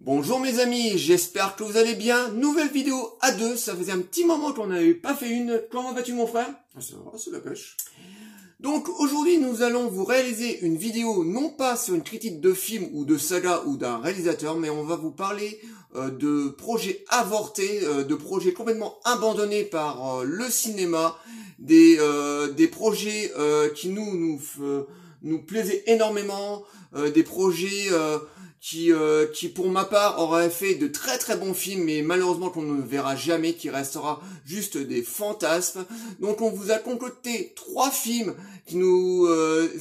Bonjour mes amis, j'espère que vous allez bien. Nouvelle vidéo à deux, ça faisait un petit moment qu'on n'avait pas fait une. Comment vas-tu mon frère? Ça va, c'est la pêche. Donc aujourd'hui nous allons vous réaliser une vidéo non pas sur une critique de film ou de saga ou d'un réalisateur, mais on va vous parler de projets avortés, de projets complètement abandonnés par le cinéma, des projets qui nous plaisaient énormément, des projets qui pour ma part auraient fait de très très bons films, mais malheureusement qu'on ne verra jamais, qui restera juste des fantasmes. Donc on vous a concocté 3 films qui nous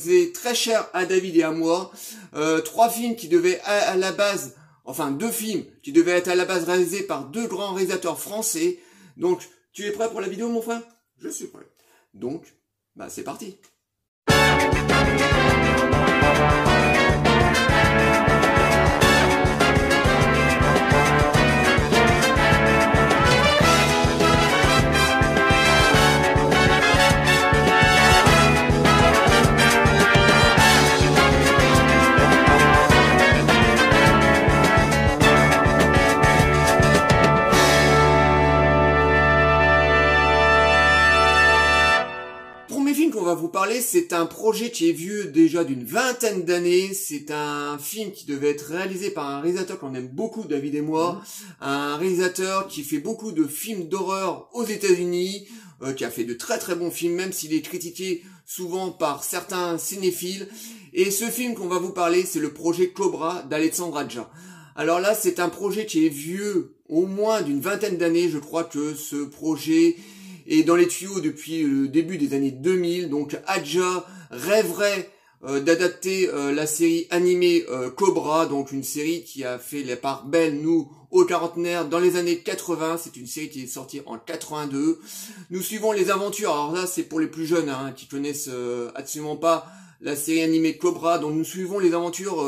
est très cher à David et à moi, 3 films qui devaient à la base, enfin 2 films qui devaient être à la base réalisés par 2 grands réalisateurs français. Donc tu es prêt pour la vidéo mon frère? Je suis prêt. Donc bah c'est parti. On va vous parler, c'est un projet qui est vieux déjà d'une vingtaine d'années. C'est un film qui devait être réalisé par un réalisateur qu'on aime beaucoup, David et moi, un réalisateur qui fait beaucoup de films d'horreur aux États-Unis, qui a fait de très très bons films, même s'il est critiqué souvent par certains cinéphiles. Et ce film qu'on va vous parler, c'est le projet Cobra d'Alexandre Aja. Alors là, c'est un projet qui est vieux au moins d'une vingtaine d'années. Je crois que ce projet et dans les tuyaux depuis le début des années 2000, donc Aja rêverait d'adapter la série animée Cobra, donc une série qui a fait la part belle, nous, aux quarantenaires, dans les années 80, c'est une série qui est sortie en 82. Nous suivons les aventures, alors là c'est pour les plus jeunes qui connaissent absolument pas la série animée Cobra, donc nous suivons les aventures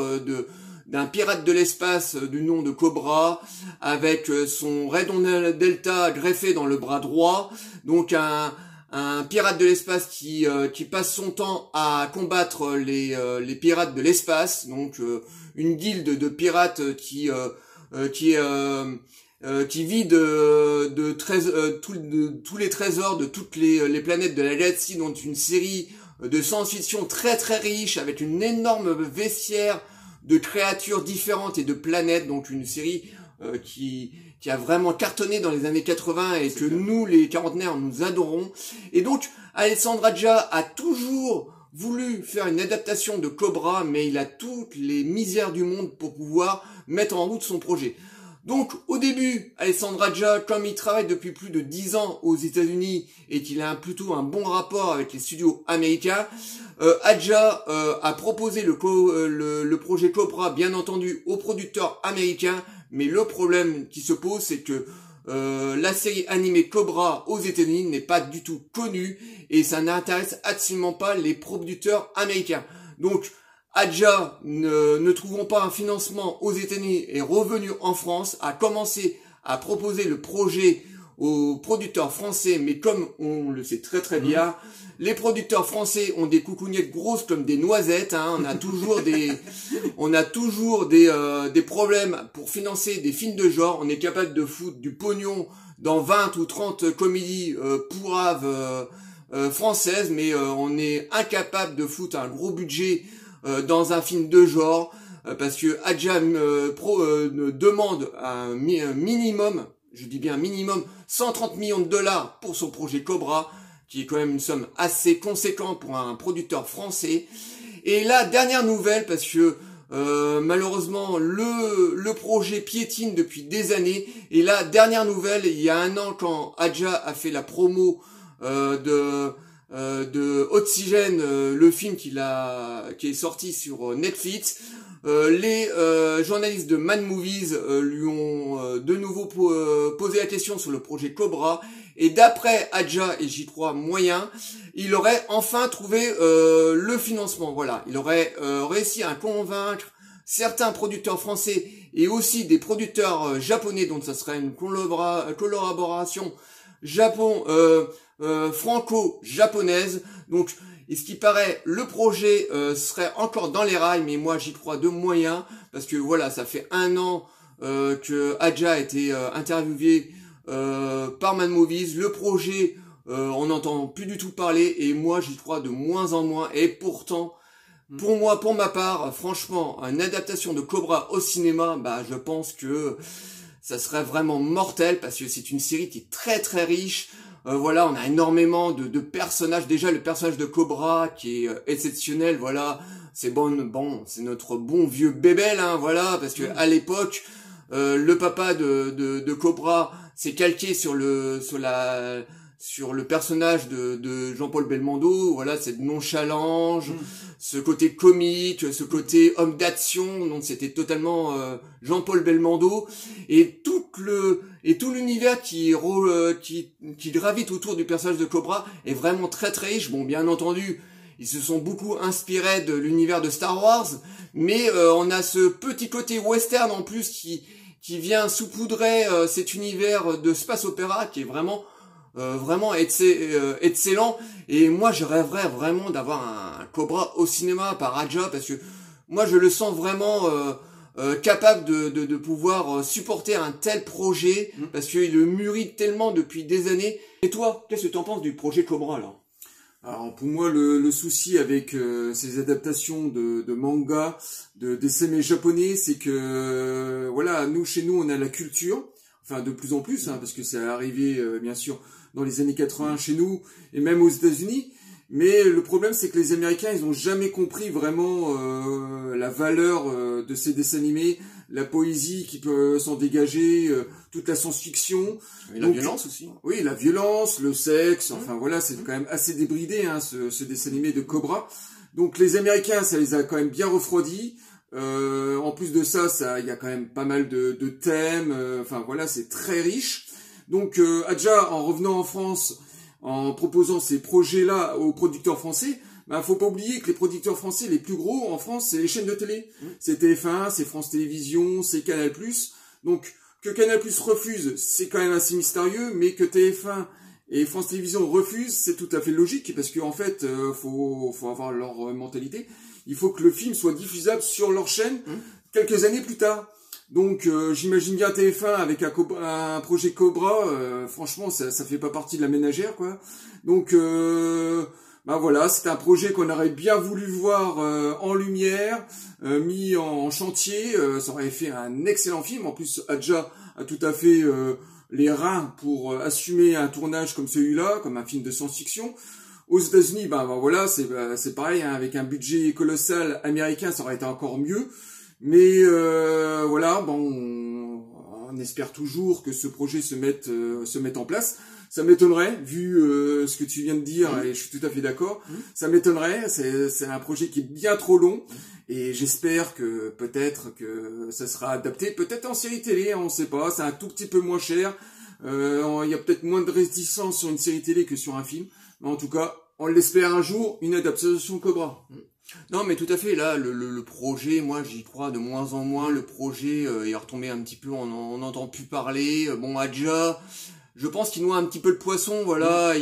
d'un pirate de l'espace du nom de Cobra, avec son Raidon Delta greffé dans le bras droit, donc un pirate de l'espace qui passe son temps à combattre les pirates de l'espace, donc une guilde de pirates qui vit tous les trésors de toutes les planètes de la galaxie, dont une série de science-fiction très très riche, avec une énorme vestiaire de créatures différentes et de planètes, donc une série qui a vraiment cartonné dans les années 80 et que nous, les quarantenaires, nous adorons. Et donc, Alexandre Aja a toujours voulu faire une adaptation de Cobra, mais il a toutes les misères du monde pour pouvoir mettre en route son projet. Donc, au début, Alexandre Aja, comme il travaille depuis plus de 10 ans aux États-Unis et qu'il a plutôt un bon rapport avec les studios américains, Aja a proposé le projet Cobra, bien entendu, aux producteurs américains, mais le problème qui se pose, c'est que la série animée Cobra aux États-Unis n'est pas du tout connue et ça n'intéresse absolument pas les producteurs américains. Donc, Aja, ne trouvant pas un financement aux États-Unis, est revenu en France, a commencé à proposer le projet aux producteurs français, mais comme on le sait très très bien, les producteurs français ont des coucougnettes grosses comme des noisettes, on a toujours des problèmes pour financer des films de genre. On est capable de foutre du pognon dans 20 ou 30 comédies pourraves françaises, mais on est incapable de foutre un gros budget dans un film de genre, parce que Aja demande un minimum, je dis bien minimum, 130 millions de dollars pour son projet Cobra, qui est quand même une somme assez conséquente pour un producteur français. Et là, dernière nouvelle, parce que malheureusement le projet piétine depuis des années, et là, dernière nouvelle, il y a un an, quand Aja a fait la promo de Oxygène, le film qui est sorti sur Netflix, les journalistes de Mad Movies lui ont de nouveau posé la question sur le projet Cobra, et d'après Aja, et j'y crois moyen, il aurait enfin trouvé le financement. Voilà, il aurait réussi à convaincre certains producteurs français et aussi des producteurs japonais, donc ça serait une collaboration franco-japonaise. Donc, et ce qui paraît, le projet serait encore dans les rails, mais moi j'y crois de moyen, parce que voilà, ça fait un an que Adja a été interviewé par Mad Movies. Le projet, on n'entend plus du tout parler et moi j'y crois de moins en moins. Et pourtant, pour moi, pour ma part, franchement, une adaptation de Cobra au cinéma, bah je pense que ça serait vraiment mortel parce que c'est une série qui est très très riche. Voilà, on a énormément de personnages. Déjà le personnage de Cobra qui est exceptionnel. Voilà, c'est bon, c'est notre bon vieux Bébel, hein. Voilà, parce que à l'époque, le papa de Cobra s'est calqué sur le personnage de Jean-Paul Belmondo. Voilà, cette nonchalance, ce côté comique, ce côté homme d'action. Donc c'était totalement Jean-Paul Belmondo et tout l'univers qui gravite autour du personnage de Cobra est vraiment très très riche. Bon, bien entendu, ils se sont beaucoup inspirés de l'univers de Star Wars, mais on a ce petit côté western en plus qui vient saupoudrer cet univers de space opéra qui est vraiment excellent. Et moi je rêverais vraiment d'avoir un Cobra au cinéma par Adja parce que moi je le sens vraiment capable de pouvoir supporter un tel projet parce qu'il le mûrit tellement depuis des années. Et toi, qu'est-ce que tu en penses du projet Cobra là? Alors pour moi, le souci avec ces adaptations de manga, de dessins animés japonais, c'est que voilà, chez nous, on a la culture, enfin de plus en plus, hein, parce que c'est arrivé bien sûr dans les années 80 chez nous et même aux États-Unis. Mais le problème, c'est que les Américains, ils ont jamais compris vraiment la valeur de ces dessins animés, la poésie qui peut s'en dégager, toute la science-fiction. Et la violence aussi. Oui, la violence, le sexe, enfin voilà, c'est quand même assez débridé, hein, ce dessin animé de Cobra. Donc les Américains, ça les a quand même bien refroidis. En plus de ça, il y a quand même pas mal de thèmes. Enfin voilà, c'est très riche. Donc Adja, en revenant en France, en proposant ces projets-là aux producteurs français, ben faut pas oublier que les producteurs français les plus gros en France, c'est les chaînes de télé. C'est TF1, c'est France Télévisions, c'est Canal+. Donc que Canal+ refuse, c'est quand même assez mystérieux, mais que TF1 et France Télévisions refusent, c'est tout à fait logique parce qu'en fait, faut avoir leur mentalité. Il faut que le film soit diffusable sur leur chaîne quelques années plus tard. Donc j'imagine bien TF1 avec un projet Cobra, franchement ça fait pas partie de la ménagère quoi. Donc bah voilà, c'est un projet qu'on aurait bien voulu voir en lumière, mis en chantier, ça aurait fait un excellent film. En plus Adja a tout à fait les reins pour assumer un tournage comme celui-là, comme un film de science-fiction. Aux États-Unis, ben voilà, c'est pareil, hein, avec un budget colossal américain, ça aurait été encore mieux. Mais voilà, bon, on espère toujours que ce projet se mette en place. Ça m'étonnerait, vu ce que tu viens de dire, et je suis tout à fait d'accord. Ça m'étonnerait, c'est un projet qui est bien trop long, et j'espère que peut-être que ça sera adapté, peut-être en série télé, on sait pas, c'est un tout petit peu moins cher. Il y a peut-être moins de réticence sur une série télé que sur un film. Mais en tout cas, on l'espère un jour, une adaptation Cobra. Non, mais tout à fait, là, le projet, moi, j'y crois de moins en moins. Le projet est retombé un petit peu, on n'entend plus parler. Bon, Adja, je pense qu'il noie un petit peu le poisson, voilà.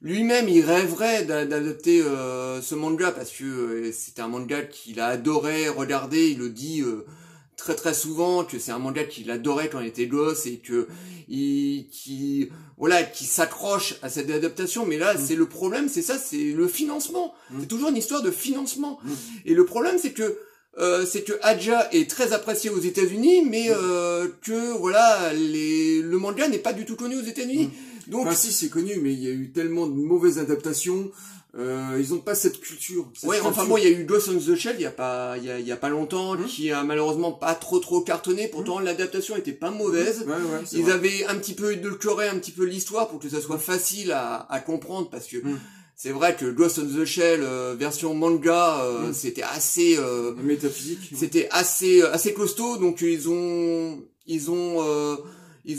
Lui-même, il rêverait d'adapter ce manga, parce que c'était un manga qu'il a adoré regarder, il le dit très très souvent, que c'est un manga qu'il adorait quand il était gosse, et que qui s'accroche à cette adaptation. Mais là, c'est le problème, c'est ça, c'est le financement. C'est toujours une histoire de financement. Et le problème, c'est que Adja est très apprécié aux États-Unis, mais que voilà, le manga n'est pas du tout connu aux États-Unis. Donc, enfin, si c'est connu, mais il y a eu tellement de mauvaises adaptations. Ils ont pas cette culture. Ouais, enfin bon, il y a eu Ghost in the Shell il y a pas longtemps, qui a malheureusement pas trop cartonné. Pourtant, l'adaptation était pas mauvaise. Ils avaient un petit peu édulcoré un petit peu l'histoire pour que ça soit facile à comprendre, parce que c'est vrai que Ghost in the Shell version manga, c'était assez métaphysique. C'était assez costaud. Donc ils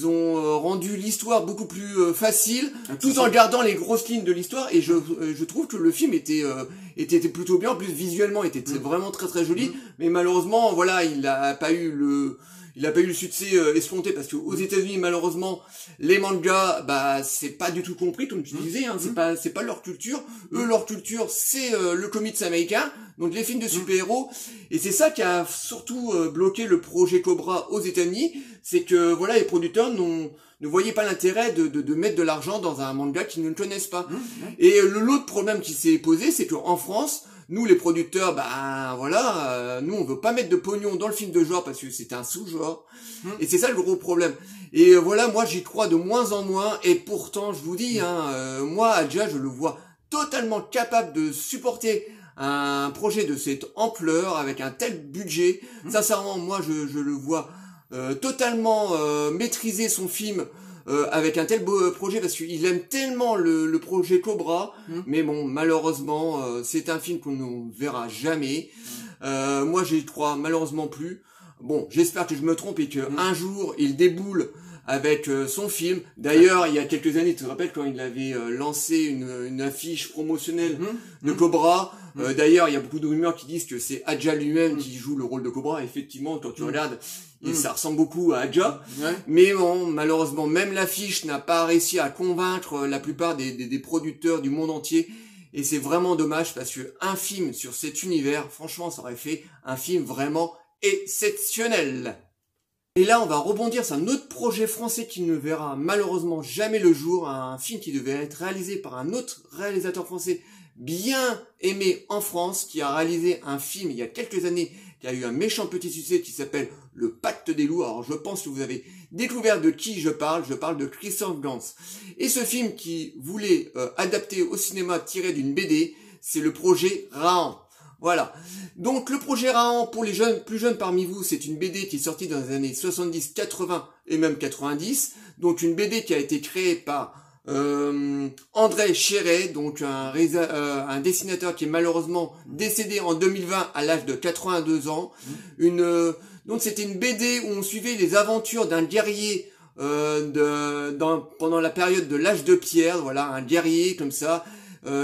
ont rendu l'histoire beaucoup plus facile, tout en gardant les grosses lignes de l'histoire. Et je trouve que le film était plutôt bien. En plus, visuellement, était vraiment très très joli. Mais malheureusement, voilà, il il a pas eu le succès escompté parce qu'aux États-Unis malheureusement les mangas c'est pas du tout compris comme tu disais, hein, c'est pas leur culture. Eux leur culture c'est le comics américain, donc les films de super-héros, et c'est ça qui a surtout bloqué le projet Cobra aux États-Unis, c'est que voilà les producteurs ne voyaient pas l'intérêt de mettre de l'argent dans un manga qu'ils ne connaissent pas. Et l'autre problème qui s'est posé, c'est qu'en France, nous les producteurs, nous on veut pas mettre de pognon dans le film de genre parce que c'est un sous-genre. Et c'est ça le gros problème. Et voilà, moi j'y crois de moins en moins, et pourtant je vous dis, moi Adja je le vois totalement capable de supporter un projet de cette ampleur avec un tel budget. Sincèrement, moi je le vois totalement maîtriser son film avec un tel beau projet parce qu'il aime tellement le projet Cobra. Mais bon, malheureusement c'est un film qu'on ne verra jamais. Moi j'y crois malheureusement plus. Bon, j'espère que je me trompe et que un jour il déboule avec son film. D'ailleurs, il y a quelques années, tu te rappelles quand il avait lancé une affiche promotionnelle de Cobra. D'ailleurs, il y a beaucoup de rumeurs qui disent que c'est Adja lui-même qui joue le rôle de Cobra. Effectivement, quand tu regardes, ça ressemble beaucoup à Adja. Mais bon, malheureusement, même l'affiche n'a pas réussi à convaincre la plupart des producteurs du monde entier. Et c'est vraiment dommage parce que un film sur cet univers, franchement, ça aurait fait un film vraiment exceptionnel. Et là, on va rebondir sur un autre projet français qui ne verra malheureusement jamais le jour, un film qui devait être réalisé par un autre réalisateur français bien aimé en France, qui a réalisé un film il y a quelques années, qui a eu un méchant petit succès qui s'appelle Le Pacte des Loups. Alors je pense que vous avez découvert de qui je parle de Christophe Gans. Et ce film qui voulait adapter au cinéma tiré d'une BD, c'est le projet Rahan. Voilà. Donc le projet Rahan, pour les plus jeunes parmi vous, c'est une BD qui est sortie dans les années 70, 80 et même 90. Donc une BD qui a été créée par André Chéret, donc un dessinateur qui est malheureusement décédé en 2020 à l'âge de 82 ans. Donc c'était une BD où on suivait les aventures d'un guerrier pendant la période de l'âge de pierre. Voilà, un guerrier comme ça.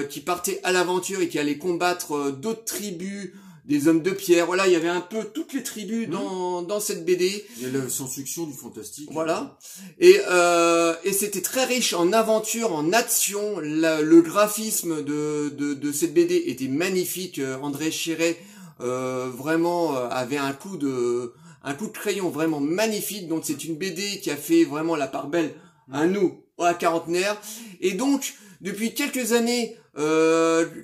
Qui partait à l'aventure et qui allait combattre d'autres tribus, des hommes de pierre. Voilà, il y avait un peu toutes les tribus dans cette BD. Il y a la science-fiction, du fantastique. Voilà. Et c'était très riche en aventure, en action. Le graphisme de cette BD était magnifique. André Chéret vraiment avait un coup de crayon vraiment magnifique. Donc c'est une BD qui a fait vraiment la part belle à nous, à quarantenaire. Et donc depuis quelques années,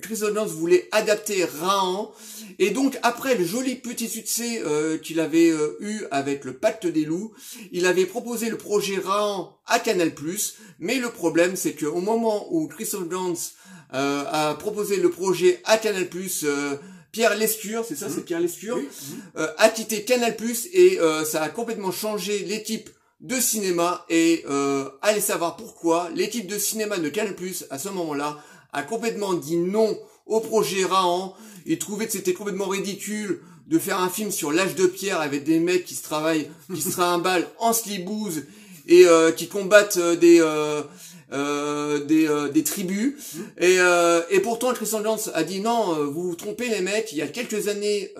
Christophe Gans voulait adapter Rahan. Et donc, après le joli petit succès qu'il avait eu avec le Pacte des Loups, il avait proposé le projet Rahan à Canal+. Mais le problème, c'est qu'au moment où Christophe Gans a proposé le projet à Canal+, Pierre Lescure, c'est ça, c'est Pierre Lescure, a quitté Canal+, et ça a complètement changé l'équipe de cinéma, et allez savoir pourquoi l'équipe de cinéma de Canal+, à ce moment-là, a complètement dit non au projet Rahan. Ils trouvaient que c'était complètement ridicule de faire un film sur l'âge de pierre avec des mecs qui se trimballent en slibouze et qui combattent des tribus. Et pourtant, Christophe Gans a dit non, vous vous trompez les mecs. Il y a quelques années,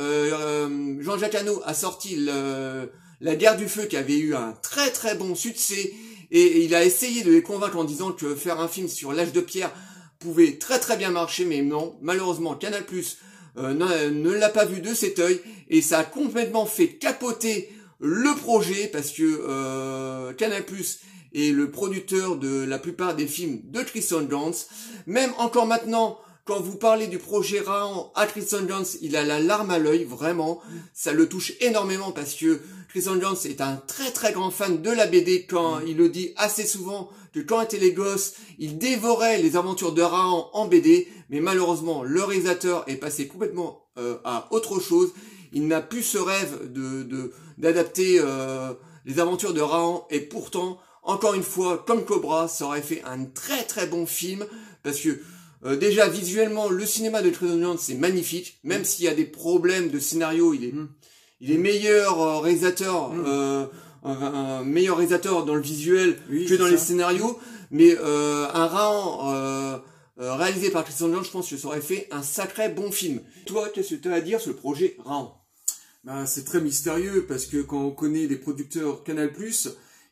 Jean-Jacques Hano a sorti La Guerre du Feu, qui avait eu un très très bon succès, et il a essayé de les convaincre en disant que faire un film sur l'âge de pierre pouvait très très bien marcher, mais non, malheureusement Canal+ ne l'a pas vu de cet œil, et ça a complètement fait capoter le projet, parce que Canal+ est le producteur de la plupart des films de Christophe Gans. Même encore maintenant, quand vous parlez du projet Rahan à Christophe Gans, il a la larme à l'œil, vraiment. Ça le touche énormément parce que Christophe Gans est un très très grand fan de la BD, quand il le dit assez souvent que quand était les gosses, il dévorait les aventures de Rahan en BD, mais malheureusement, le réalisateur est passé complètement à autre chose. Il n'a plus ce rêve d'adapter les aventures de Rahan, et pourtant, encore une fois, comme Cobra, ça aurait fait un très très bon film, parce que déjà visuellement, le cinéma de Christophe Gans c'est magnifique, même s'il y a des problèmes de scénario, il est meilleur réalisateur, un meilleur réalisateur dans le visuel que dans les scénarios, mais un Rahan réalisé par Christophe Gans, je pense que ça aurait fait un sacré bon film. Toi, qu'est-ce que tu as à dire sur le projet Rahan? Bah, c'est très mystérieux parce que quand on connaît les producteurs Canal+,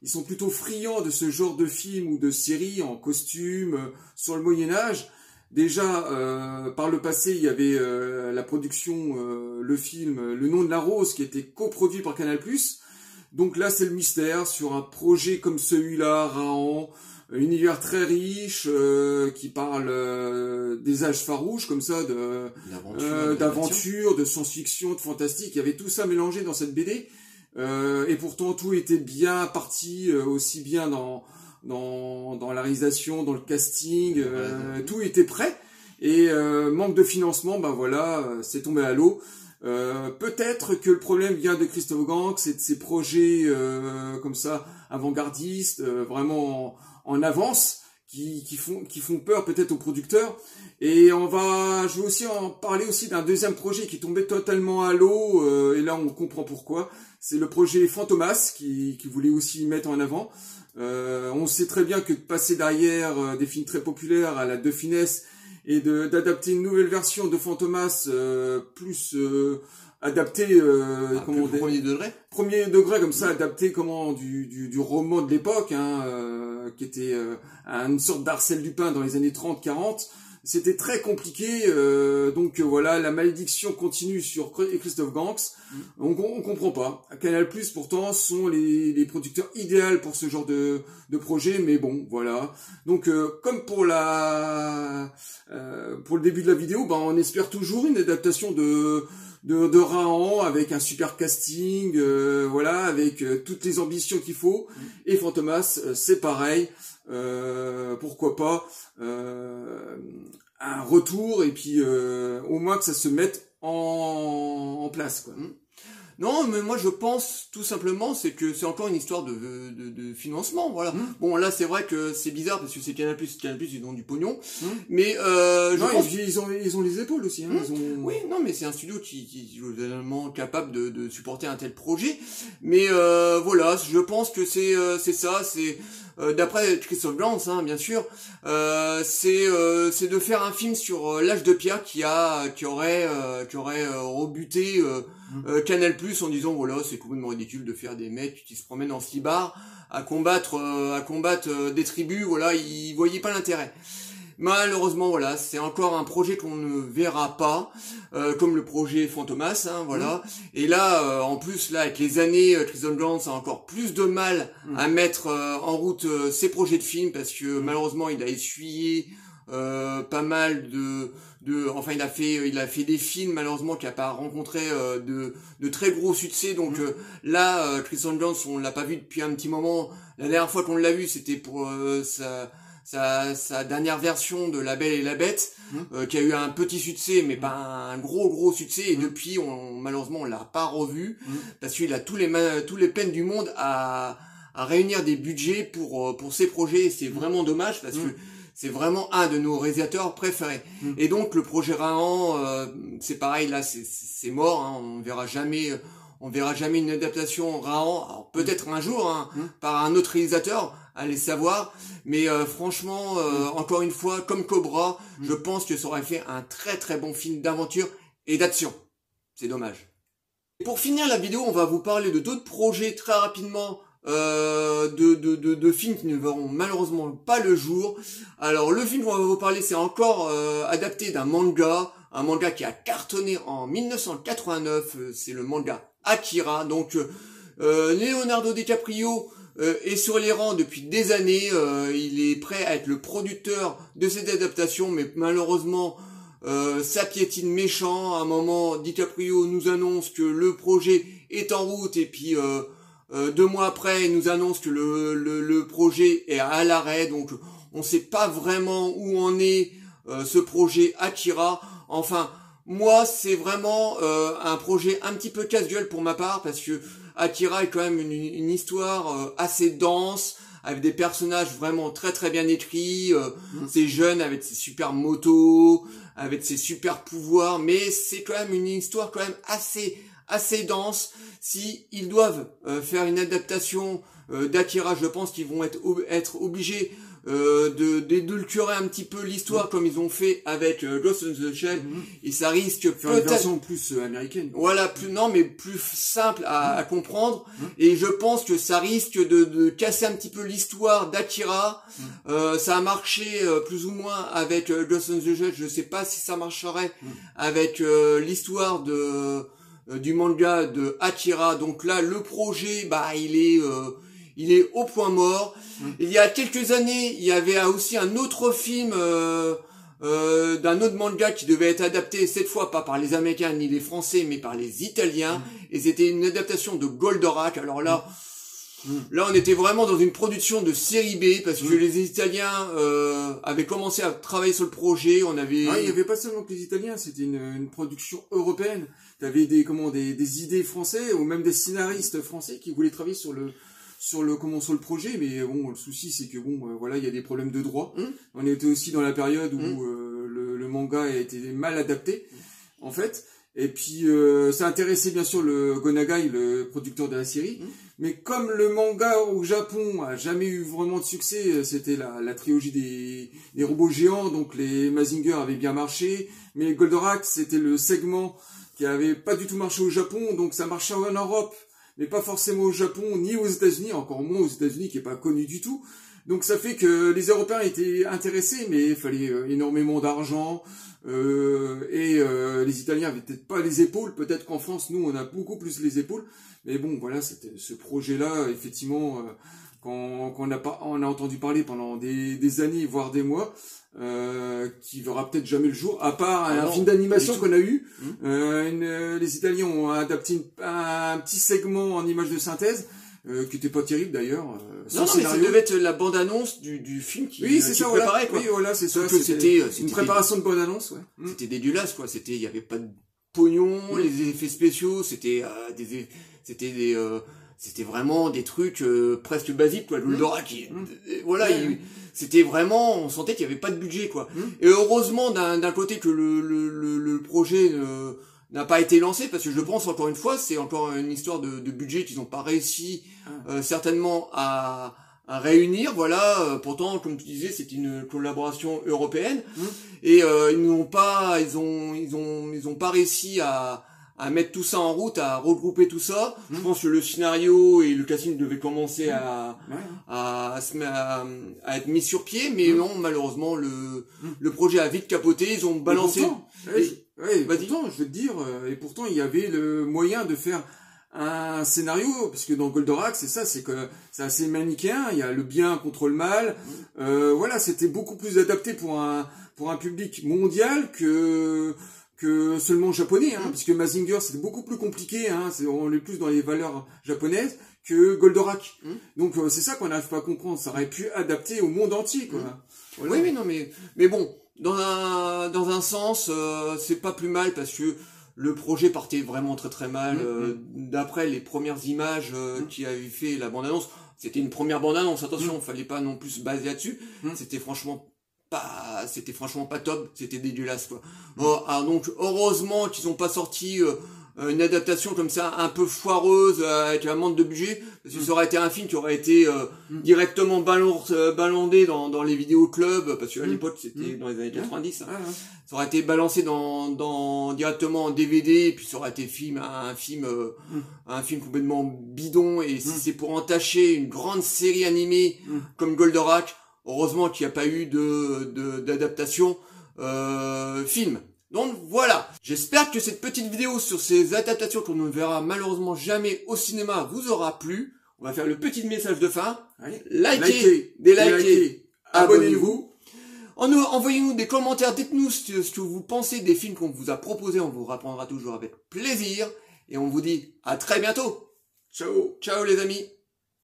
ils sont plutôt friands de ce genre de film ou de série en costume sur le Moyen-Âge. Déjà, par le passé, il y avait la production, le film Le Nom de la Rose qui était coproduit par Canal+. Donc là, c'est le mystère sur un projet comme celui-là, Rahan, univers très riche qui parle des âges farouches comme ça, d'aventure, de science-fiction, de fantastique. Il y avait tout ça mélangé dans cette BD et pourtant tout était bien parti, aussi bien dans la réalisation, dans le casting, tout était prêt et manque de financement, ben voilà, c'est tombé à l'eau. Peut-être que le problème vient de Christophe Gans et de ses projets comme ça avant-gardistes, vraiment en avance, qui font peur peut-être aux producteurs. Et je vais aussi en parler aussi d'un deuxième projet qui est tombé totalement à l'eau, et là on comprend pourquoi. C'est le projet Fantomas qui voulait aussi mettre en avant. On sait très bien que de passer derrière des films très populaires à la De Funès et d'adapter une nouvelle version de Fantomas plus adapté comment premier degré comme ça, adapté du roman de l'époque, qui était une sorte d'Arsène Lupin dans les années 30-40. C'était très compliqué, donc voilà, la malédiction continue sur Christophe Gans. On comprend pas. Canal+, pourtant, sont les producteurs idéaux pour ce genre de projet, mais bon, voilà. Donc, comme pour le début de la vidéo, ben, on espère toujours une adaptation de Rahan avec un super casting, voilà, avec toutes les ambitions qu'il faut. Et Fantomas, c'est pareil. Pourquoi pas un retour et puis au moins que ça se mette en place, quoi. Non, mais moi je pense tout simplement c'est que c'est encore une histoire de financement, voilà. Bon là c'est vrai que c'est bizarre parce que c'est Canal+, ils ont du pognon, mais je pense ils ont les épaules aussi. Oui, non, mais c'est un studio qui est totalement capable de supporter un tel projet, mais voilà, je pense que c'est ça, c'est d'après Christophe Gans, bien sûr, c'est de faire un film sur l'âge de pierre qui aurait rebuté Canal+ en disant voilà, c'est complètement ridicule de faire des mecs qui se promènent en slibard à combattre des tribus, voilà, ils voyaient pas l'intérêt. Malheureusement, voilà, c'est encore un projet qu'on ne verra pas, comme le projet Fantomas, voilà. Et là, en plus, là, avec les années, Christophe Gans a encore plus de mal à mettre en route ses projets de films parce que malheureusement, il a essuyé pas mal enfin il a fait des films malheureusement qui a pas rencontré de très gros succès, donc là Christophe Gans on l'a pas vu depuis un petit moment. La dernière fois qu'on l'a vu c'était pour sa dernière version de La Belle et la Bête, qui a eu un petit succès mais pas un gros succès, et depuis malheureusement on l'a pas revu parce qu'il a tous les peines du monde à réunir des budgets pour ses projets, et c'est vraiment dommage parce que c'est vraiment un de nos réalisateurs préférés. Et donc le projet Rahan, c'est pareil, là c'est mort, on verra jamais une adaptation Rahan, alors peut-être un jour par un autre réalisateur, allez savoir, mais franchement encore une fois comme Cobra, je pense que ça aurait fait un très très bon film d'aventure et d'action. C'est dommage. Et pour finir la vidéo, on va vous parler de d'autres projets très rapidement, de films qui ne verront malheureusement pas le jour. Alors le film qu'on va vous parler, c'est encore adapté d'un manga, un manga qui a cartonné en 1989, c'est le manga Akira. Donc Leonardo DiCaprio est sur les rangs depuis des années, il est prêt à être le producteur de cette adaptation, mais malheureusement ça piétine méchant. À un moment, DiCaprio nous annonce que le projet est en route, et puis 2 mois après, il nous annonce que le projet est à l'arrêt, donc on sait pas vraiment où en est ce projet Akira. Enfin, moi, c'est vraiment un projet un petit peu casse-gueule pour ma part, parce que Akira est quand même une histoire assez dense, avec des personnages vraiment très très bien écrits, c'est jeune avec ses super motos, avec ses super pouvoirs, mais c'est quand même une histoire quand même assez dense. Si ils doivent faire une adaptation d'Akira, je pense qu'ils vont être obligés d'édulcorer un petit peu l'histoire comme ils ont fait avec Ghost in the Shell, et ça risque faire une version plus américaine. Voilà, plus simple à comprendre, et je pense que ça risque de casser un petit peu l'histoire d'Akira. Ça a marché plus ou moins avec Ghost in the Shell, je sais pas si ça marcherait avec l'histoire du manga de Akira. Donc là, le projet, il est au point mort. Il y a quelques années, il y avait aussi un autre film d'un autre manga qui devait être adapté, cette fois pas par les Américains ni les Français, mais par les Italiens. Et c'était une adaptation de Goldorak. Alors là, on était vraiment dans une production de série B, parce que les Italiens avaient commencé à travailler sur le projet. Il y avait pas seulement que les Italiens, c'était une production européenne. T'avais des idées français, ou même des scénaristes français qui voulaient travailler sur le projet, mais bon, le souci c'est que voilà, il y a des problèmes de droit. On était aussi dans la période où le manga a été mal adapté, en fait. Et puis ça intéressait bien sûr le Gonagai, le producteur de la série, mais comme le manga au Japon a jamais eu vraiment de succès, c'était la trilogie des robots géants, donc les Mazinger avaient bien marché, mais Goldorak c'était le segment qui avait pas du tout marché au Japon, donc ça marchait en Europe, mais pas forcément au Japon, ni aux États-Unis, encore moins aux États-Unis, qui est pas connu du tout. Donc ça fait que les Européens étaient intéressés, mais il fallait énormément d'argent, et les Italiens avaient peut-être pas les épaules. Peut-être qu'en France, nous, on a beaucoup plus les épaules. Mais bon, voilà, c'était ce projet-là, effectivement, on a entendu parler pendant des années, voire des mois, qui verra peut-être jamais le jour, à part un film d'animation qu'on a eu. Les Italiens ont adapté un petit segment en image de synthèse, qui était pas terrible d'ailleurs. Non, mais ça devait être la bande-annonce du film qui préparait, quoi. Oui, voilà, c'est ça. C'était une préparation de bande-annonce, ouais. C'était dégueulasse, quoi. Il y avait pas de pognon, les effets spéciaux, c'était vraiment des trucs presque basiques, quoi. Goldorak, voilà, c'était vraiment, on sentait qu'il y avait pas de budget, quoi. Et heureusement d'un côté que le projet n'a pas été lancé, parce que je pense encore une fois, c'est encore une histoire de budget qu'ils n'ont pas réussi certainement à réunir. Voilà, pourtant, comme tu disais, c'est une collaboration européenne, et ils n'ont pas réussi à mettre tout ça en route, à regrouper tout ça. Je pense que le scénario et le casting devaient commencer à être mis sur pied, mais non, malheureusement, le projet a vite capoté. Ils ont balancé. Pourtant, je veux te dire, et pourtant, il y avait le moyen de faire un scénario, parce que dans Goldorak, c'est ça, c'est que c'est assez manichéen, il y a le bien contre le mal. Voilà, c'était beaucoup plus adapté pour un public mondial que seulement japonais, parce que Mazinger c'était beaucoup plus compliqué, on est plus dans les valeurs japonaises que Goldorak. Donc c'est ça qu'on n'arrive pas à comprendre, ça aurait pu adapter au monde entier, quoi. Voilà. Oui, non, mais bon, dans un sens, c'est pas plus mal, parce que le projet partait vraiment très très mal. D'après les premières images qui avaient fait la bande-annonce, c'était une première bande-annonce, attention, fallait pas non plus se baser là-dessus. C'était franchement pas top, c'était dégueulasse, quoi. Alors donc heureusement qu'ils ont pas sorti une adaptation comme ça un peu foireuse avec un manque de budget, parce que ça aurait été un film qui aurait été directement balancé dans les vidéoclubs, parce qu'à l'époque c'était dans les années 90. Ça aurait été balancé directement en DVD, et puis ça aurait été un film complètement bidon. Et si c'est pour entacher une grande série animée comme Goldorak, heureusement qu'il n'y a pas eu d'adaptation film. Donc voilà, j'espère que cette petite vidéo sur ces adaptations qu'on ne verra malheureusement jamais au cinéma vous aura plu. On va faire le petit message de fin. Likez, abonnez-vous. Envoyez-nous des commentaires, dites-nous ce que vous pensez des films qu'on vous a proposés, on vous répondra toujours avec plaisir. Et on vous dit à très bientôt. Ciao les amis.